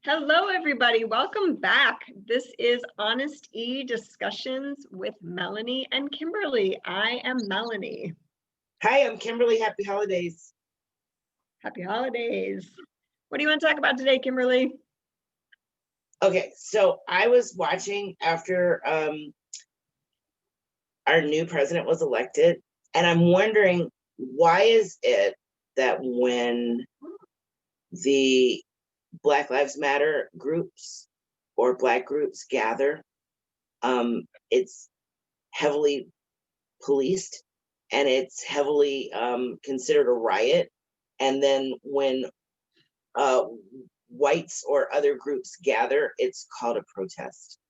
Hello, everybody. Welcome back. This is Honest E Discussions with Melanie and Kimberly. I am Melanie. Hi, I'm Kimberly. Happy holidays. Happy holidays. What do you want to talk about today, Kimberly? Okay, so I was watching after our new president was elected, and I'm wondering, why is it that when the Black Lives Matter groups or Black groups gather, it's heavily policed and it's heavily considered a riot. And then when whites or other groups gather, it's called a protest.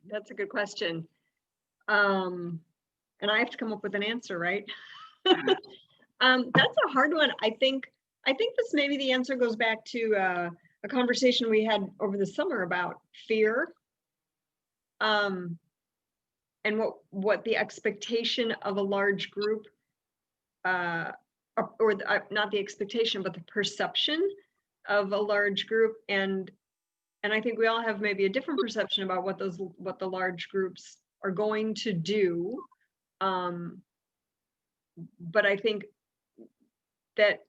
That's a good question. And I have to come up with an answer, right? That's a hard one. I think this maybe the answer goes back to a conversation we had over the summer about fear. And what the expectation of a large group, not the expectation, but the perception of a large group, and I think we all have maybe a different perception about what the large groups are going to do. But I think that,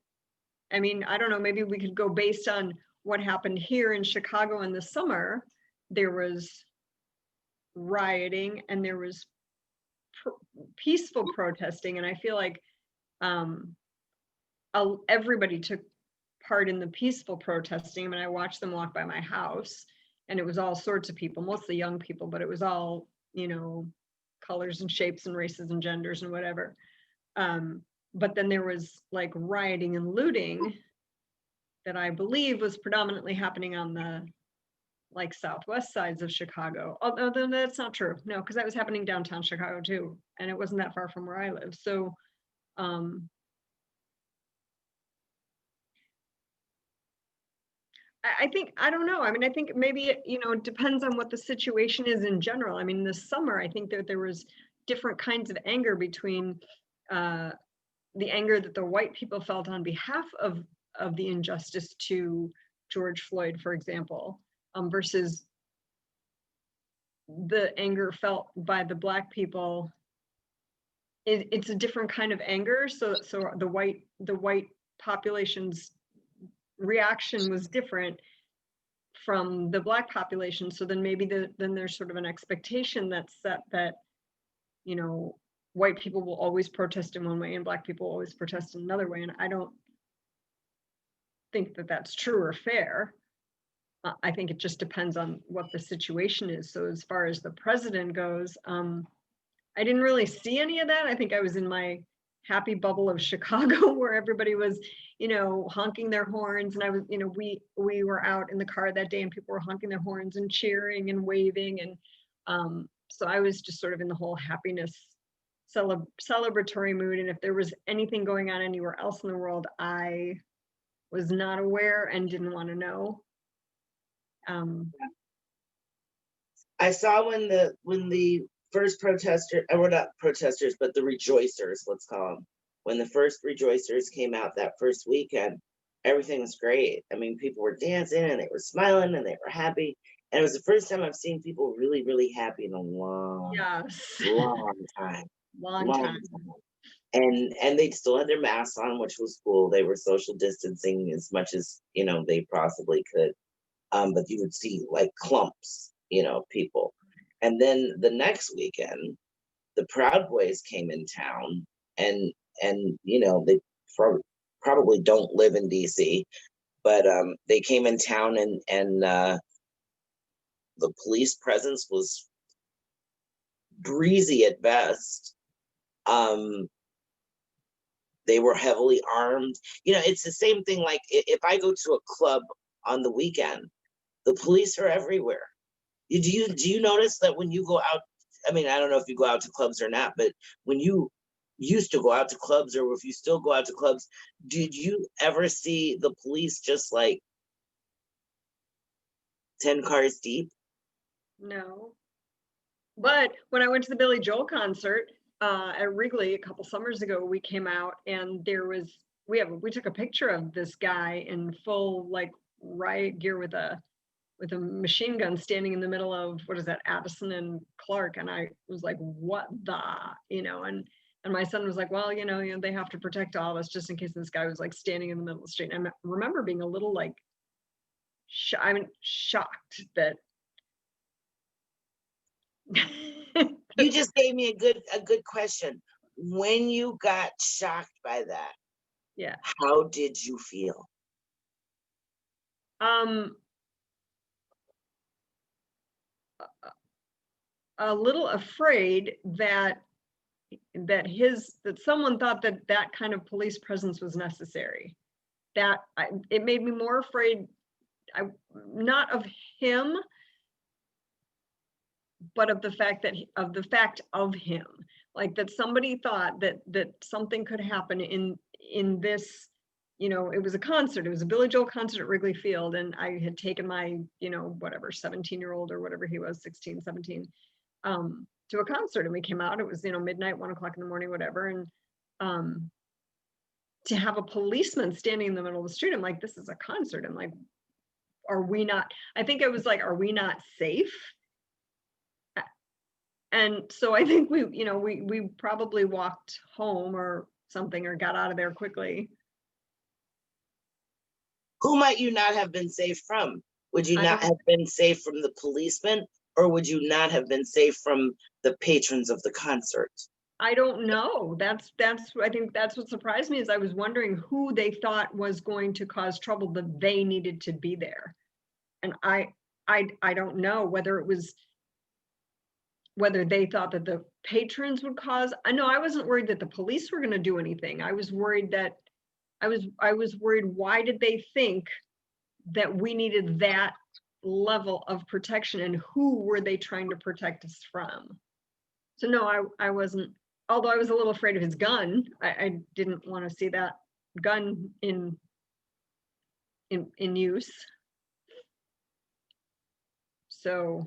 I mean, I don't know, maybe we could go based on what happened here in Chicago in the summer. There was rioting and there was peaceful protesting, and I feel like everybody took part in the peaceful protesting. I mean, I watched them walk by my house, and it was all sorts of people, mostly young people, but it was all, colors and shapes and races and genders and whatever. But then there was like rioting and looting that I believe was predominantly happening on the southwest sides of Chicago. Although that's not true. No, because that was happening downtown Chicago too. And it wasn't that far from where I live. So I think, I don't know. I mean, I think maybe, it depends on what the situation is in general. I mean, this summer, I think that there was different kinds of anger between the anger that the white people felt on behalf of the injustice to George Floyd, for example, versus the anger felt by the Black people. It's a different kind of anger. So the white population's reaction was different from the Black population. So then maybe then there's sort of an expectation that's set that, white people will always protest in one way and Black people will always protest in another way. And I don't think that that's true or fair. I think it just depends on what the situation is. So as far as the president goes, I didn't really see any of that. I think I was in my happy bubble of Chicago where everybody was, honking their horns. And I was, we were out in the car that day and people were honking their horns and cheering and waving. And so I was just sort of in the whole happiness, celebratory mood. And if there was anything going on anywhere else in the world, I was not aware and didn't want to know. I saw when the first protester, or not protesters, but the rejoicers, let's call them, when the first rejoicers came out that first weekend, everything was great. I mean, people were dancing and they were smiling and they were happy. And it was the first time I've seen people really, really happy in a long time. Long time. And they still had their masks on, which was cool. They were social distancing as much as, they possibly could. But you would see like clumps, people. And then the next weekend, the Proud Boys came in town, and they probably don't live in DC, but they came in town, and the police presence was breezy at best. They were heavily armed. It's the same thing. Like if I go to a club on the weekend, the police are everywhere. Do you notice that when you go out? I mean, I don't know if you go out to clubs or not, but when you used to go out to clubs, or if you still go out to clubs, did you ever see the police just like 10 cars deep? No. But when I went to the Billy Joel concert at Wrigley a couple summers ago, we came out and there was we took a picture of this guy in full like riot gear with a machine gun standing in the middle of, what is that, Addison and Clark, and I was like, what the, and my son was like, well, they have to protect all of us just in case this guy was like standing in the middle of the street. And I remember being a little like shocked that You just gave me a good question. When you got shocked by that, yeah. how did you feel? A little afraid that someone thought that kind of police presence was necessary. It made me more afraid, not of him, but of the fact of him, like that somebody thought that something could happen in this. It was a concert. It was a Billy Joel concert at Wrigley Field, and I had taken my whatever 17-year-old or whatever he was, 16, 17, to a concert, and we came out. It was midnight, 1 o'clock in the morning, whatever, and to have a policeman standing in the middle of the street, I'm like, this is a concert. I'm like, are we not? I think I was like, are we not safe? And so I think we probably walked home or something, or got out of there quickly. Who might you not have been safe from? Would you not have been safe from the policeman, or would you not have been safe from the patrons of the concert? I don't know. I think that's what surprised me, is I was wondering who they thought was going to cause trouble, that they needed to be there. And I don't know whether they thought that the patrons would cause. I know I wasn't worried that the police were going to do anything. I was worried why did they think that we needed that level of protection, and who were they trying to protect us from? So no, I wasn't, although I was a little afraid of his gun. I didn't want to see that gun in use. So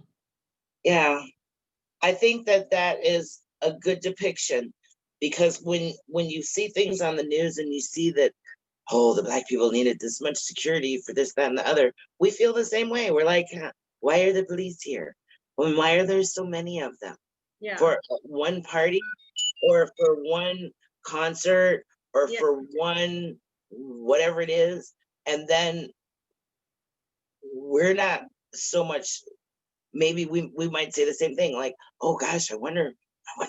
yeah, I think that is a good depiction, because when you see things on the news and you see that, oh, the Black people needed this much security for this, that, and the other, we feel the same way. We're like, why are the police here? Well, why are there so many of them? yeah, for one party, or for one concert, or for one whatever it is. And then we're not so much, maybe we might say the same thing, like, oh gosh, I wonder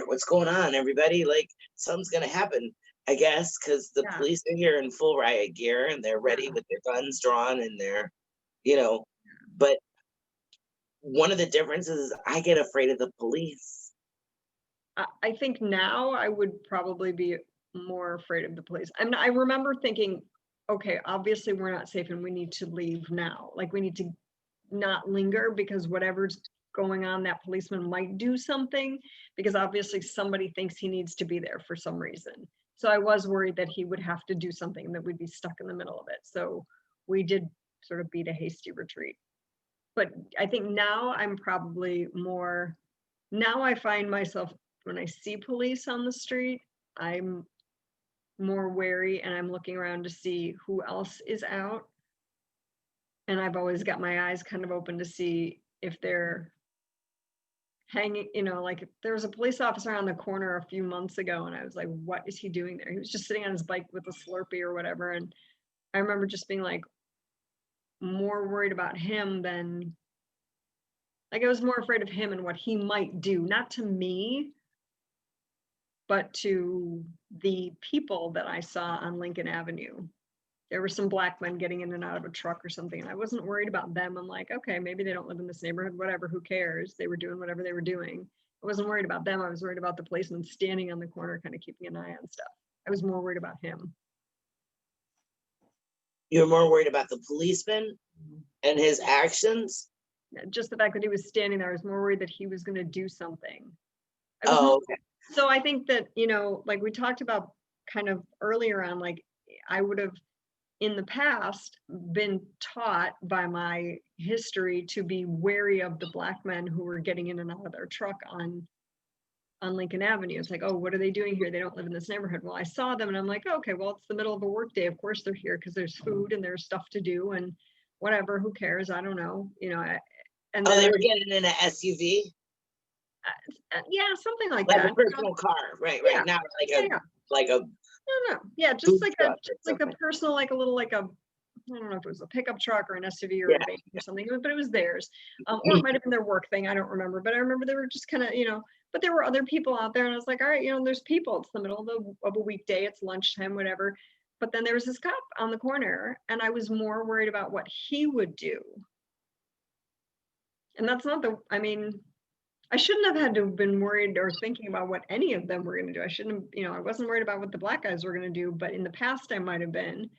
what's going on, everybody, like something's gonna happen, I guess, because the police are here in full riot gear and they're ready with their guns drawn, and they're but one of the differences is I get afraid of the police. I think now I would probably be more afraid of the police. I remember thinking, okay, obviously we're not safe and we need to leave now. Like, we need to not linger, because whatever's going on, that policeman might do something, because obviously somebody thinks he needs to be there for some reason. So I was worried that he would have to do something, that we'd be stuck in the middle of it. So we did sort of beat a hasty retreat. But I think now I'm probably more, now I find myself, when I see police on the street, I'm more wary, and I'm looking around to see who else is out. And I've always got my eyes kind of open to see if they're hanging, like there was a police officer on the corner a few months ago, and I was like, what is he doing there? He was just sitting on his bike with a Slurpee or whatever. And I remember just being like, more worried about him than, like, I was more afraid of him and what he might do, not to me, but to the people that I saw on Lincoln Avenue. There were some Black men getting in and out of a truck or something, and I wasn't worried about them. I'm like, okay, maybe they don't live in this neighborhood, whatever, who cares? They were doing whatever they were doing. I wasn't worried about them. I was worried about the policeman standing on the corner, kind of keeping an eye on stuff. I was more worried about him. You're more worried about the policeman and his actions? Just the fact that he was standing there, I was more worried that he was going to do something. Okay. So I think that, like we talked about kind of earlier on, like I would have in the past been taught by my history to be wary of the Black men who were getting in and out of their truck on on Lincoln Avenue. It's like, oh, what are they doing here? They don't live in this neighborhood. Well, I saw them and I'm like, okay, well, it's the middle of a work day. Of course they're here because there's food and there's stuff to do and whatever, who cares? I don't know, and Oh, then they were getting in an SUV, yeah, something like like a that. personal car, right? Yeah, Not yeah, yeah. like a No, yeah, food just like truck or a something. personal, like a little, like a, I don't know if it was a pickup truck or an SUV or Yeah, a van or something, but it was theirs. Or it might have been their work thing. I don't remember, but I remember they were just kind of, but there were other people out there and I was like, all right, there's people. It's the middle of a weekday. It's lunchtime, whatever. But then there was this cop on the corner and I was more worried about what he would do. And that's not I mean, I shouldn't have had to have been worried or thinking about what any of them were going to do. I shouldn't have, I wasn't worried about what the black guys were going to do, but in the past I might have been,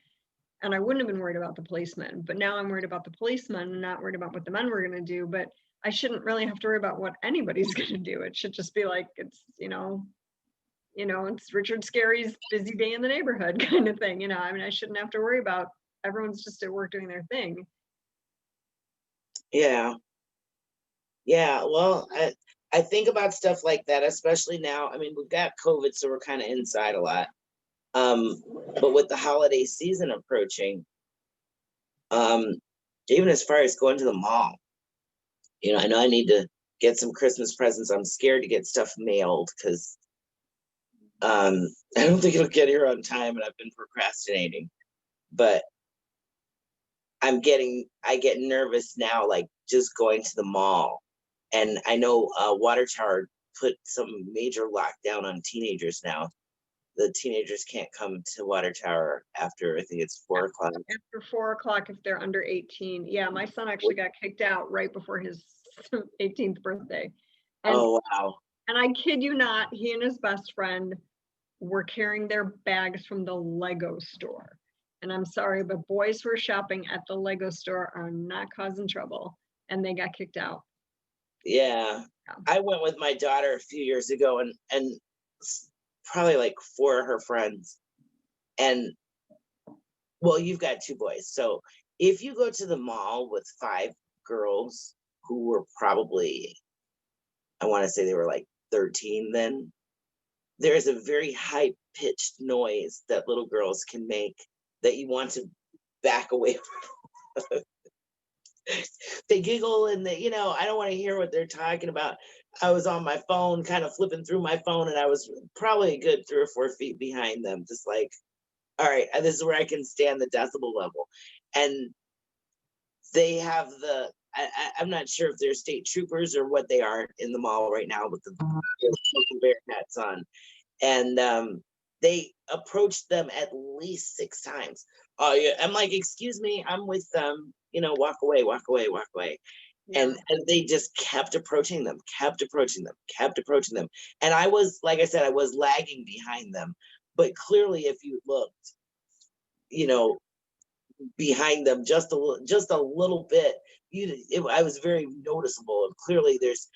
and I wouldn't have been worried about the policemen. But now I'm worried about the policemen and not worried about what the men were going to do. But I shouldn't really have to worry about what anybody's going to do. It should just be like, it's, it's Richard Scarry's busy day in the neighborhood kind of thing. I mean, I shouldn't have to worry about, everyone's just at work doing their thing. yeah. Well, I think about stuff like that, especially now. I mean, we've got COVID, so we're kind of inside a lot. But with the holiday season approaching, even as far as going to the mall, I know I need to get some Christmas presents. I'm scared to get stuff mailed because I don't think it'll get here on time, and I've been procrastinating. But I get nervous now, like just going to the mall. And I know Water Tower put some major lockdown on teenagers now. The teenagers can't come to Water Tower after, I think it's 4 o'clock. After 4 o'clock if they're under 18. Yeah, my son actually got kicked out right before his 18th birthday. And, oh, wow. And I kid you not, he and his best friend were carrying their bags from the Lego store. And I'm sorry, but boys who are shopping at the Lego store are not causing trouble. And they got kicked out. Yeah. I went with my daughter a few years ago and probably like 4 of her friends. And well, you've got 2 boys. So if you go to the mall with 5 girls who were probably, I want to say they were like 13 then, there's a very high pitched noise that little girls can make that you want to back away from. They giggle and I don't want to hear what they're talking about. I was on my phone, kind of flipping through my phone, and I was probably a good 3 or 4 feet behind them, just like, all right, this is where I can stand the decibel level. And they have I'm not sure if they're state troopers or what they are in the mall right now with the bear hats on. And they approached them at least 6 times. Oh, yeah. I'm like, excuse me, I'm with them. Walk away, walk away, walk away. Yeah. And they just kept approaching them, kept approaching them, kept approaching them. And I was, like I said, I was lagging behind them. But clearly, if you looked, behind them just a little bit, I was very noticeable. And clearly, there's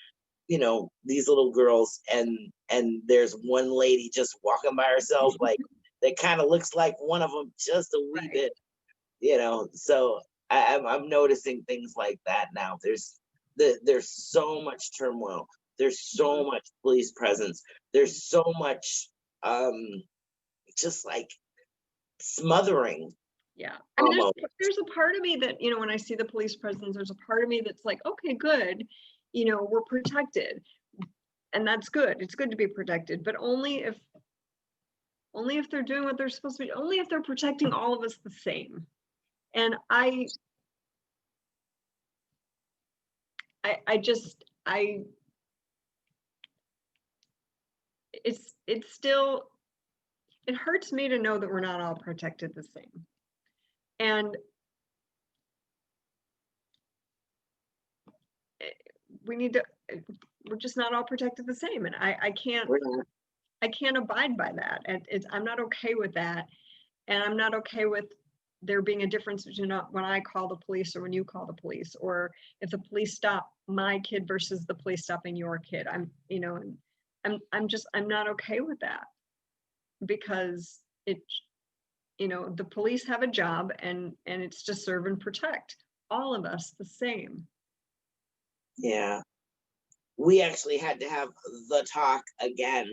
these little girls, and there's one lady just walking by herself, like that kind of looks like one of them just a wee bit, so I'm noticing things like that now. There's so much turmoil, there's so much police presence, there's so much just like smothering. Yeah, I mean, there's a part of me that, when I see the police presence, there's a part of me that's like, okay, good, we're protected, and that's good. It's good to be protected, but only if they're doing what they're supposed to be, only if they're protecting all of us the same. And it's still, it hurts me to know that we're not all protected the same. And we're just not all protected the same. And I can't abide by that. And I'm not okay with that. And I'm not okay with there being a difference between when I call the police or when you call the police, or if the police stop my kid versus the police stopping your kid. I'm not okay with that, because the police have a job, and it's to serve and protect all of us the same. Yeah. we actually had to have the talk again,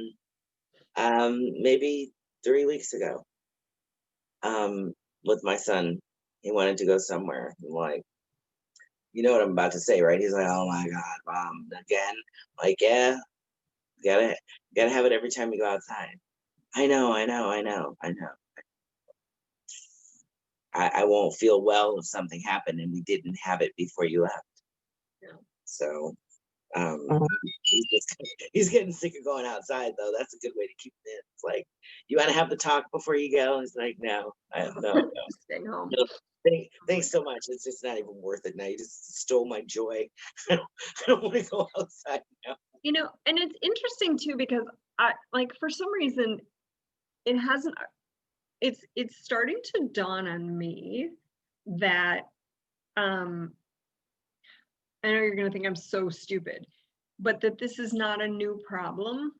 maybe 3 weeks ago, with my son. He wanted to go somewhere. I'm like, you know what I'm about to say, right? He's like, oh my God, mom, again? Like, yeah, gotta have it every time you go outside. I know. I won't feel well if something happened and we didn't have it before you left. Yeah. So he's getting sick of going outside though. That's a good way to keep it in. It's like, you want to have the talk before you go? It's like, no, no. Staying home. No. Thanks so much. It's just not even worth it now. You just stole my joy. I don't want to go outside now. You know, and it's interesting too, because I like, for some reason, it hasn't, it's starting to dawn on me that I know you're gonna think I'm so stupid, but that this is not a new problem.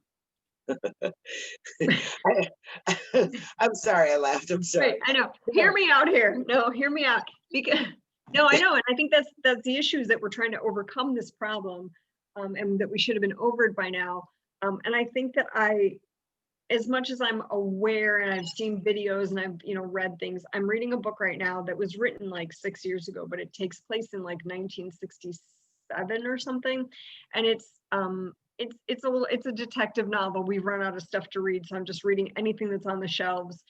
I'm sorry I laughed. I'm sorry. Right, I know. Hear me out here. No, hear me out. Because no, I know, and I think that's the issue, is that we're trying to overcome this problem, and that we should have been over it by now. And I think that as much as I'm aware and I've seen videos and I've read things, I'm reading a book right now that was written like 6 years ago, but it takes place in like 1967 or something, and it's a detective novel. We've run out of stuff to read, so I'm just reading anything that's on the shelves,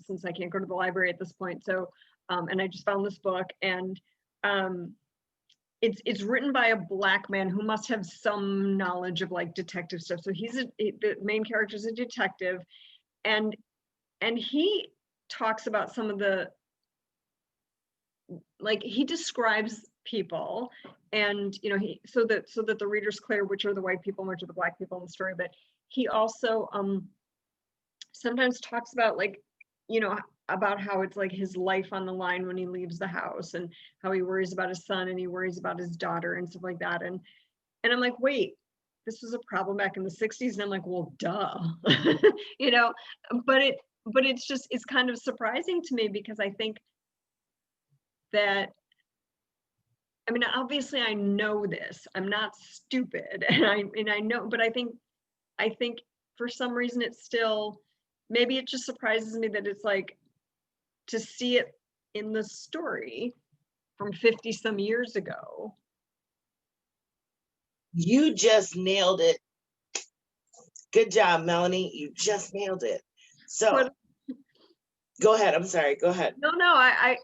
since I can't go to the library at this point. So and I just found this book, and it's written by a Black man who must have some knowledge of like detective stuff. So the main character is a detective, and he talks about some of the, like, he describes people, and so that the reader's clear which are the white people and which are the Black people in the story. But he also sometimes talks about, like, about how it's like his life on the line when he leaves the house, and how he worries about his son and he worries about his daughter and stuff like that. And I'm like, wait, this was a problem back in the 60s. And I'm like, well, duh. you know but it's kind of surprising to me, because I think that, I mean, obviously I know this, I'm not stupid, and I know, but I think for some reason it's still, maybe it just surprises me that it's like, to see it in the story from 50 some years ago. You just nailed it. Good job, Melanie. You just nailed it. So go ahead. I'm sorry. Go ahead. No, I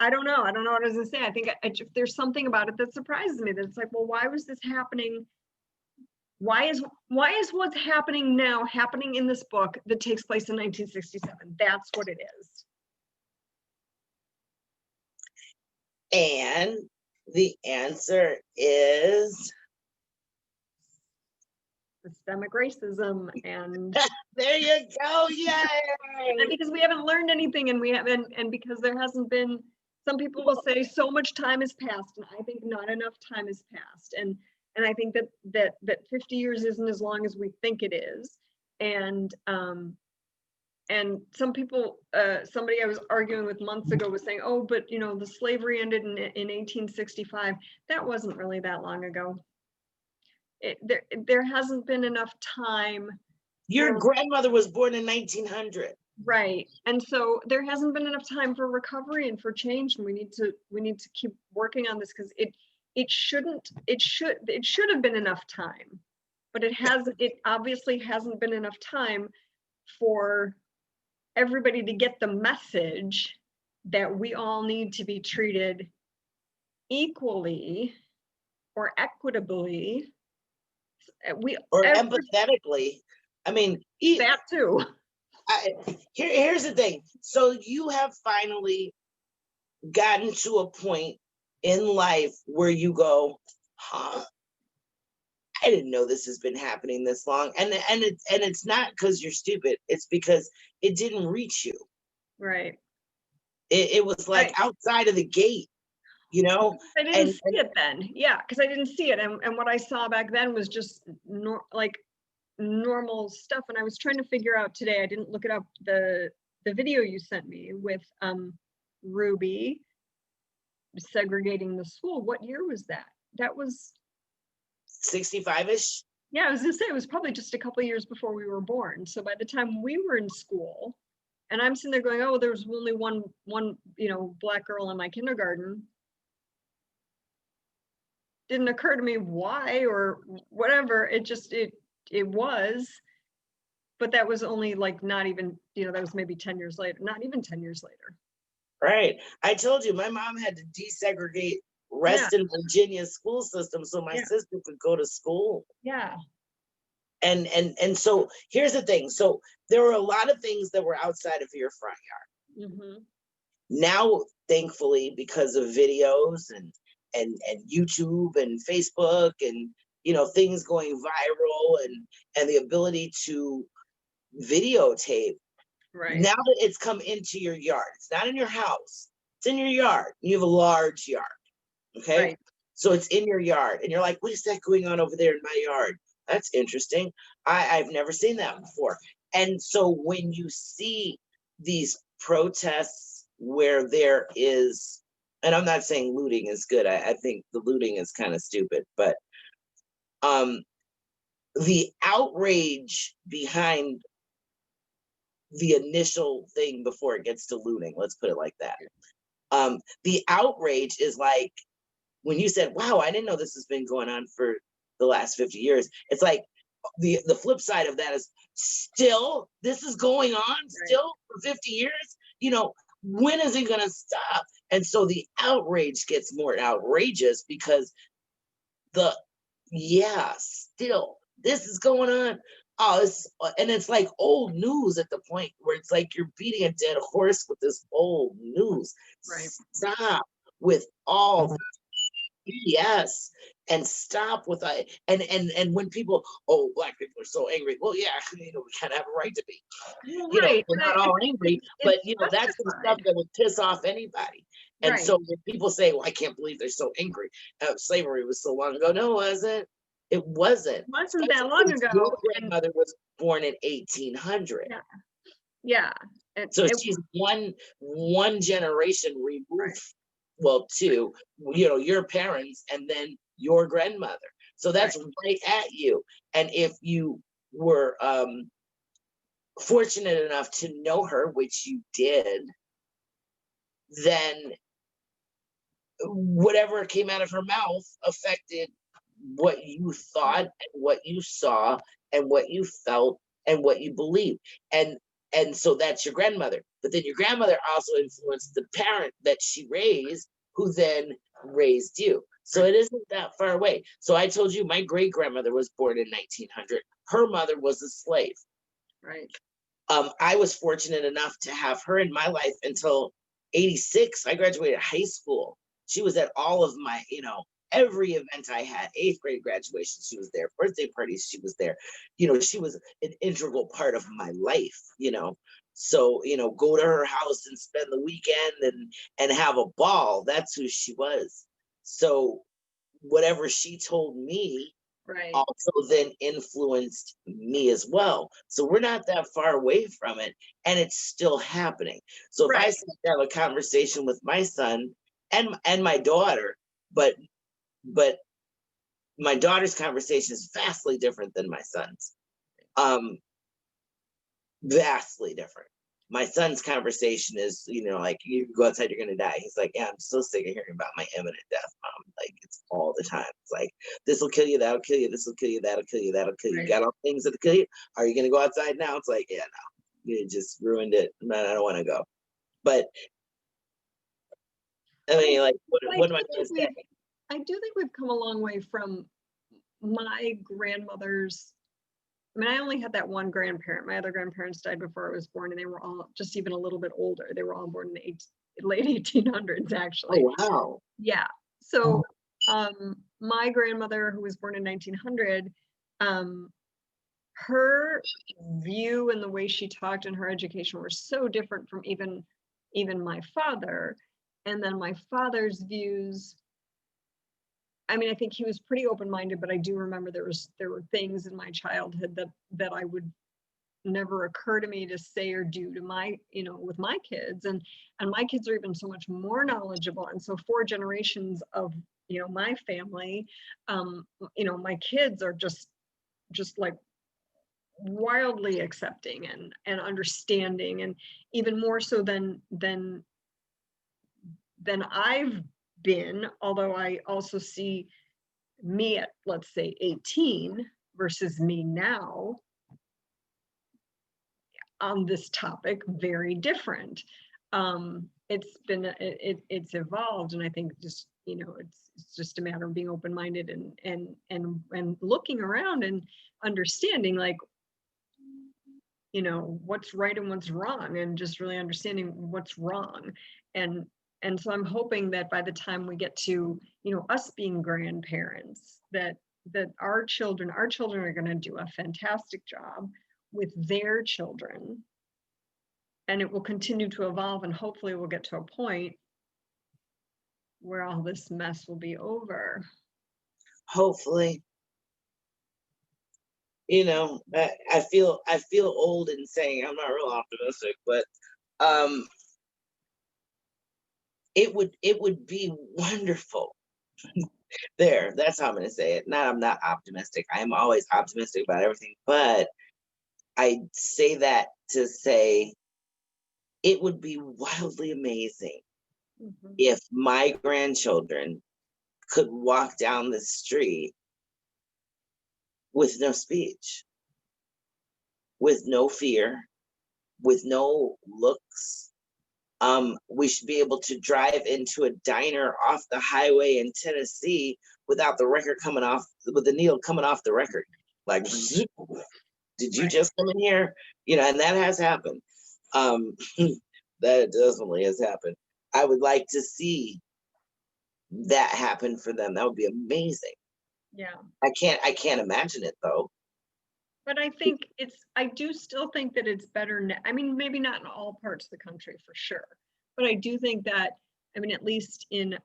don't know. I don't know what I was gonna say. I think there's something about it that surprises me, that it's like, well, why was this happening? Why is what's happening now happening in this book that takes place in 1967? That's what it is. And the answer is Systemic racism. And there you go. Yay! and because we haven't learned anything, and we haven't, and because there hasn't been, some people will say so much time has passed, and I think not enough time has passed. And I think that 50 years isn't as long as we think it is. And some people, somebody I was arguing with months ago was saying, oh, but the slavery ended in 1865. That wasn't really that long ago. There hasn't been enough time. Your grandmother was born in 1900. Right. And so there hasn't been enough time for recovery and for change, and we need to keep working on this, because it should have been enough time, but it obviously hasn't been enough time for everybody to get the message that we all need to be treated equally or equitably, or empathetically. I mean, that too. Here's the thing. So you have finally gotten to a point in life where you go, huh? I didn't know this has been happening this long. And it's not because you're stupid. It's because it didn't reach you. Right. It was like outside of the gate, I didn't see it then. Yeah, because I didn't see it. And what I saw back then was just normal stuff. And I was trying to figure out today, I didn't look it up, the video you sent me with Ruby segregating the school. What year was that? That was 65-ish? Yeah, I was gonna say it was probably just a couple of years before we were born. So by the time we were in school, and I'm sitting there going, oh, there was only one black girl in my kindergarten. Didn't occur to me why or whatever. It was, but that was only like not even, that was maybe 10 years later, not even 10 years later. Right. I told you my mom had to desegregate Yeah, Reston, Virginia's school system so my yeah, sister could go to school. yeah, And so here's the thing. So there were a lot of things that were outside of your front yard. hmm Now, thankfully, because of videos and YouTube and Facebook and things going viral and the ability to videotape, right, now that it's come into your yard, it's not in your house, it's in your yard. You have a large yard. Okay. right, So it's in your yard, and you're like, what is that going on over there in my yard? That's interesting. I've never seen that before. And so when you see these protests where there is, and I'm not saying looting is good, I think the looting is kind of stupid, but um the outrage behind the initial thing before it gets to looting, let's put it like that. The outrage is like, when you said, wow, I didn't know this has been going on for the last 50 years. It's like the flip side of that is still, this is going on right, still for 50 years. When is it going to stop? And so the outrage gets more outrageous because still, this is going on. Oh, and it's like old news at the point where it's like you're beating a dead horse with this old news. right. Stop with all BS and stop with and when people, oh, black people are so angry. Well, yeah, we kind of have a right to be. Right. We're not all angry, but It's that's the stuff justified. that would piss off anybody. And Right. so when people say, well, I can't believe they're so angry. Slavery was so long ago. No, it wasn't. It wasn't. Wasn't that Especially long since your ago. And grandmother was born in 1800. yeah, yeah. And So it, she's one generation right, removed, well, two, your parents and then your grandmother. So right, that's right at you. And if you were fortunate enough to know her, which you did, then whatever came out of her mouth affected what you thought and what you saw and what you felt and what you believed. And so that's your grandmother. But then your grandmother also influenced the parent that she raised, who then raised you. So right, it isn't that far away. So I told you my great grandmother was born in 1900. Her mother was a slave. right, I was fortunate enough to have her in my life until 86. I graduated high school. She was at all of my, every event I had, 8th grade graduation, she was there, birthday parties, she was there. She was an integral part of my life. So, go to her house and spend the weekend and have a ball. That's who she was. So whatever she told me right, also then influenced me as well. So we're not that far away from it, and it's still happening. So if I right, sit down have a conversation with my son and my daughter, but my daughter's conversation is vastly different than my son's. Um, Vastly different. My son's conversation is, like, you go outside, you're gonna die. He's like, yeah, I'm so sick of hearing about my imminent death, mom. Like, it's all the time. It's like, this will kill you, that'll kill you, this will kill you, that'll kill you, that'll kill you. You right. got all things that'll kill you. Are you gonna go outside now? It's like, yeah, no, you just ruined it. Man, I don't want to go. But I But I, mean, like, but what am I gonna say? I do think we've come a long way from my grandmother's. I mean, I only had that one grandparent. My other grandparents died before I was born, and they were all just even a little bit older. They were all born in the late 1800s, actually. Oh wow. Yeah. So, my grandmother, who was born in 1900, um, her view and the way she talked and her education were so different from even my father. And then my father's views, I mean, I think he was pretty open-minded, but I do remember there were things in my childhood that I would never occur to me to say or do to my, with my kids. And my kids are even so much more knowledgeable. And so 4 generations of, my family, my kids are just like wildly accepting and understanding, and even more so than I've been, although I also see me at, let's say, 18 versus me now on this topic, very different. It's been it's evolved, and I think just it's just a matter of being open-minded and looking around and understanding, like, what's right and what's wrong, and just really understanding what's wrong. And so I'm hoping that by the time we get to us being grandparents, that our children are going to do a fantastic job with their children, and it will continue to evolve, and hopefully we'll get to a point where all this mess will be over. Hopefully. I feel old in saying I'm not real optimistic, but it would be wonderful. That's how I'm going to say it. I'm not optimistic. I am always optimistic about everything, but I say that to say it would be wildly amazing if my grandchildren could walk down the street with no speech, with no fear, with no looks. We should be able to drive into a diner off the highway in Tennessee without the record coming off, with the needle coming off the record. Like, did you just come in here? And that has happened. That definitely has happened. I would like to see that happen for them. That would be amazing. Yeah. I can't imagine it though. But I do still think that it's better now. I mean, maybe not in all parts of the country for sure, but I do think that, at least in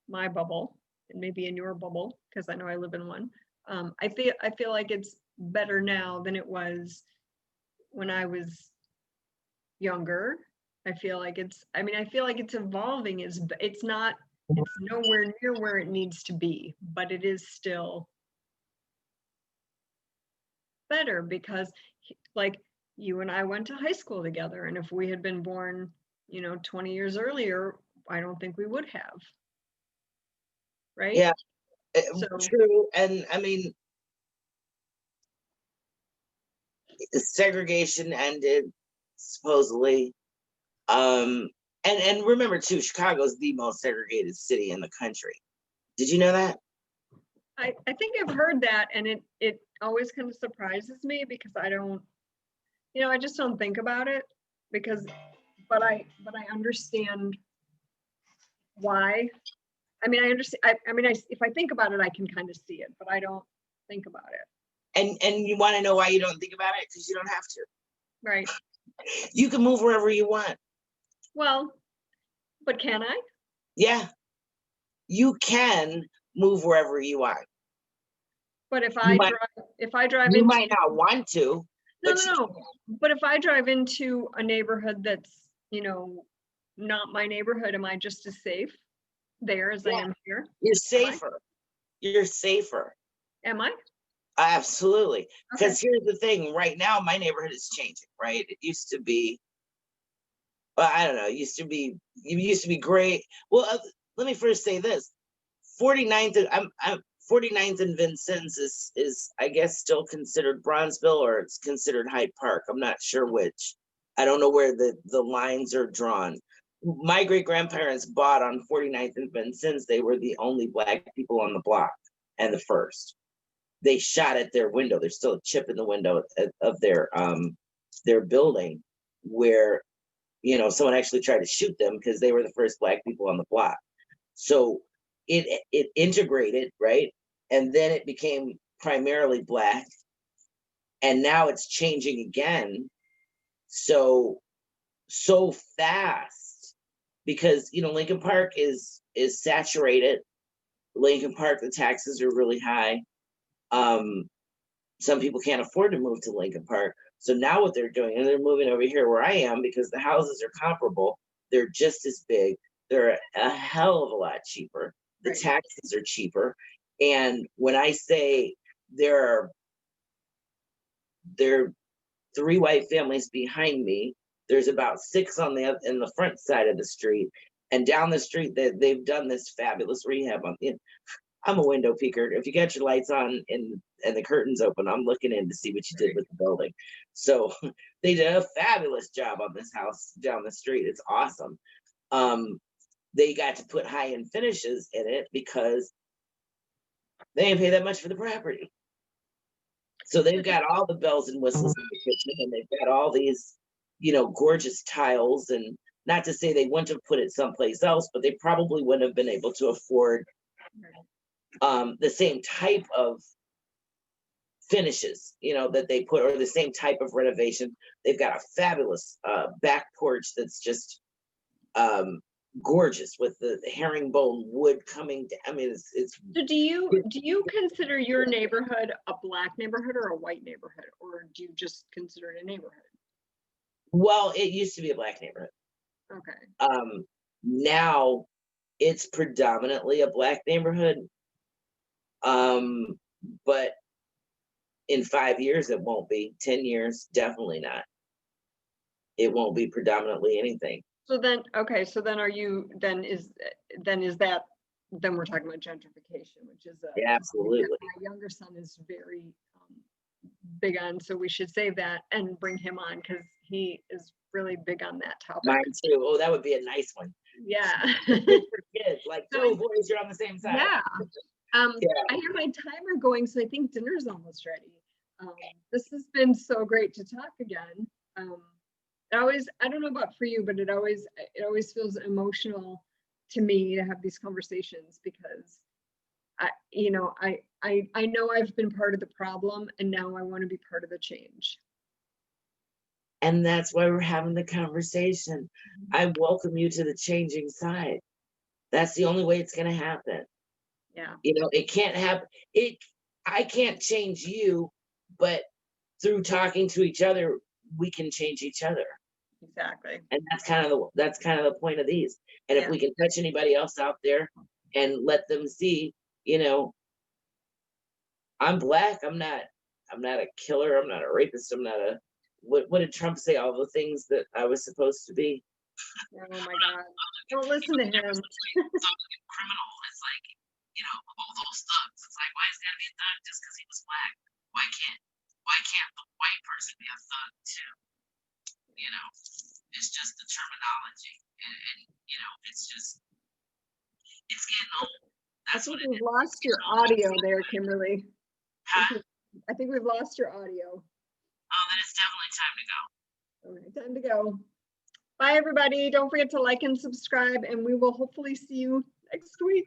my bubble, and maybe in your bubble, because I know I live in one, I feel like it's better now than it was when I was younger. I feel like it's evolving. It's nowhere near where it needs to be, but it is still better, because like you and I went to high school together, and if we had been born 20 years earlier, I don't think we would have, right? Yeah. So, true. And segregation ended supposedly, and remember too, Chicago is the most segregated city in the country. Did you know that? I think I've heard that, and it always kind of surprises me, because I don't, I just don't think about it, but I understand why. I understand. If I think about it, I can kind of see it, but I don't think about it. And you want to know why you don't think about it? Because you don't have to. Right. You can move wherever you want. Well, but can I? Yeah. You can move wherever you want. But if I drive you into, might not want to. No. But if I drive into a neighborhood that's, not my neighborhood, am I just as safe there as I am here? You're safer. You're safer. Am I? Absolutely. Because here's the thing, right now my neighborhood is changing, right? It used to be, I don't know, you used to be great. Well, let me first say this. 49th, I'm 49th and Vincennes is I guess still considered Bronzeville, or it's considered Hyde Park. I'm not sure which. I don't know where the lines are drawn. My great grandparents bought on 49th and Vincennes. They were the only Black people on the block, and the first. They shot at their window. There's still a chip in the window of their building where someone actually tried to shoot them because they were the first Black people on the block. So it integrated, right? And then it became primarily Black, and now it's changing again so fast, because Lincoln Park is saturated. Lincoln Park, the taxes are really high. Some people can't afford to move to Lincoln Park, so now what they're doing, and they're moving over here where I am, because the houses are comparable. They're just as big. They're a hell of a lot cheaper. the Right. taxes are cheaper. And when I say there are 3 white families behind me, there's about 6 on in the front side of the street. And down the street, they've done this fabulous rehab. I'm a window peeker. If you got your lights on and the curtains open, I'm looking in to see what you did with the building. So they did a fabulous job on this house down the street. It's awesome. They got to put high-end finishes in it because they didn't pay that much for the property. So they've got all the bells and whistles in the kitchen, and they've got all these, gorgeous tiles. And not to say they wouldn't have put it someplace else, but they probably wouldn't have been able to afford the same type of finishes, that they put, or the same type of renovation. They've got a fabulous back porch that's just gorgeous with the herringbone wood coming down. I mean, it's So do you consider your neighborhood a Black neighborhood or a white neighborhood, or do you just consider it a neighborhood? well, it used to be a Black neighborhood. Okay. Now it's predominantly a Black neighborhood. But in 5 years, it won't be. 10 years, definitely not. It won't be predominantly anything. So then, okay, so then then we're talking about gentrification, which is Yeah, absolutely. my younger son is very big on, so we should save that and bring him on because he is really big on that topic. Mine too. Oh, that would be a nice one. Yeah. Good for kids. Like, So oh, boys, you're on the same side. Yeah. Yeah. I have my timer going, so I think dinner's almost ready. This has been so great to talk again. I don't know about for you, but it always feels emotional to me to have these conversations because I know I've been part of the problem and now I want to be part of the change. And that's why we're having the conversation. I welcome you to the changing side. That's the only way it's going to happen. Yeah. It can't happen. I can't change you, but through talking to each other, we can change each other. Exactly. And that's kind of the point of these. And if we can touch anybody else out there and let them see, I'm Black. I'm not a killer. I'm not a rapist. I'm not what did Trump say? All the things that I was supposed to be. Oh my God. Don't listen to him. Criminal. It's like, all those thugs. It's like, why is he gotta be a thug just because he was Black? Why can't the white person be a thug too? It's just the terminology. And it's getting old. I think we've lost your audio there, Kimberly. I think we've lost your audio. Oh, then it's definitely time to go. Okay, time to go. Bye, everybody. Don't forget to like and subscribe, and we will hopefully see you next week.